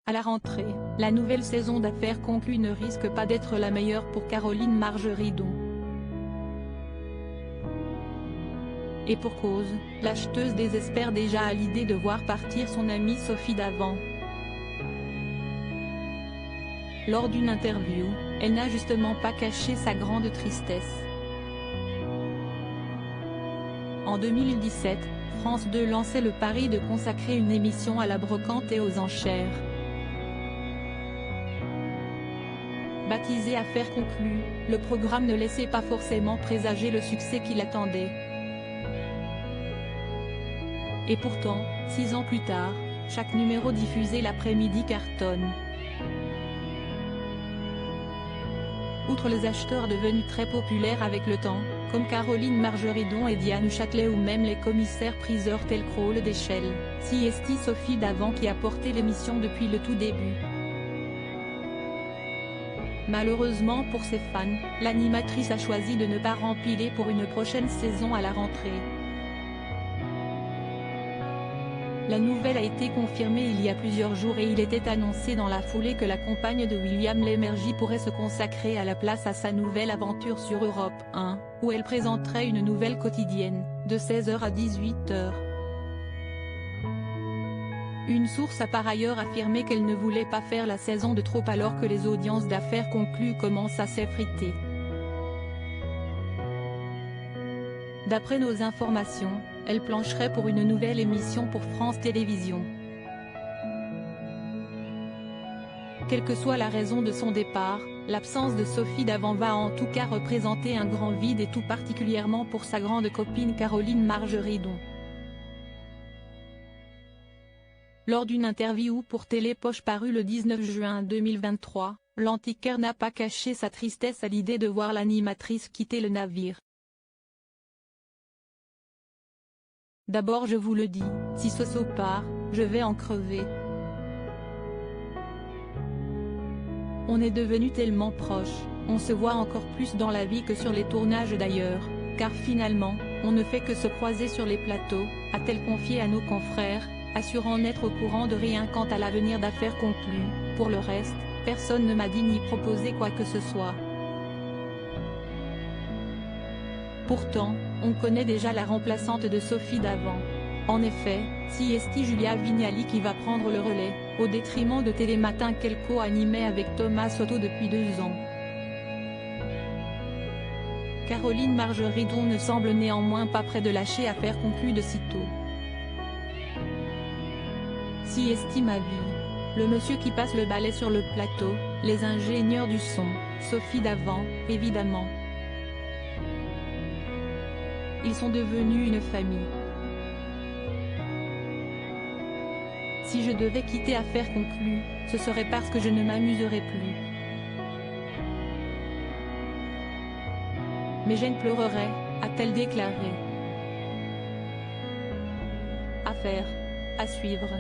À la rentrée, la nouvelle saison d'Affaires conclues ne risque pas d'être la meilleure pour Caroline Margeridon. Et pour cause, l'acheteuse désespère déjà à l'idée de voir partir son amie Sophie Davant. Lors d'une interview, elle n'a justement pas caché sa grande tristesse. En 2017, France 2 lançait le pari de consacrer une émission à la brocante et aux enchères. Baptisé Affaires conclues, le programme ne laissait pas forcément présager le succès qui l'attendait. Et pourtant, 6 ans plus tard, chaque numéro diffusé l'après-midi cartonne. Outre les acheteurs devenus très populaires avec le temps, comme Caroline Margeridon et Diane Châtelet ou même les commissaires-priseurs tels Crawl d'Échelle, CST Sophie Davant qui a porté l'émission depuis le tout début. Malheureusement pour ses fans, l'animatrice a choisi de ne pas rempiler pour une prochaine saison à la rentrée. La nouvelle a été confirmée il y a plusieurs jours et il était annoncé dans la foulée que la compagne de William Lémergie pourrait se consacrer à la place à sa nouvelle aventure sur Europe 1, où elle présenterait une nouvelle quotidienne, de 16h à 18h. Une source a par ailleurs affirmé qu'elle ne voulait pas faire la saison de trop alors que les audiences d'Affaires conclues commencent à s'effriter. D'après nos informations, elle plancherait pour une nouvelle émission pour France Télévisions. Quelle que soit la raison de son départ, l'absence de Sophie Davant va en tout cas représenter un grand vide et tout particulièrement pour sa grande copine Caroline Margeridon. Lors d'une interview pour Télépoche parue le 19 juin 2023, l'antiquaire n'a pas caché sa tristesse à l'idée de voir l'animatrice quitter le navire. D'abord je vous le dis, si Soso part, je vais en crever. On est devenus tellement proches, on se voit encore plus dans la vie que sur les tournages d'ailleurs, car finalement, on ne fait que se croiser sur les plateaux, a-t-elle confié à nos confrères, assurant n'être au courant de rien quant à l'avenir d'Affaires conclues. Pour le reste, personne ne m'a dit ni proposé quoi que ce soit. Pourtant, on connaît déjà la remplaçante de Sophie Davant. En effet, CST Julia Vignali qui va prendre le relais, au détriment de Télématin qu'elle co-animait avec Thomas Soto depuis 2 ans. Caroline Margeridon ne semble néanmoins pas près de lâcher Affaires conclues de sitôt. CST ma vie. Le monsieur qui passe le balai sur le plateau, les ingénieurs du son, Sophie Davant, évidemment. Ils sont devenus une famille. Si je devais quitter Affaires conclues, ce serait parce que je ne m'amuserais plus. Mais Jane pleurerait, a-t-elle déclaré. Affaires. À suivre.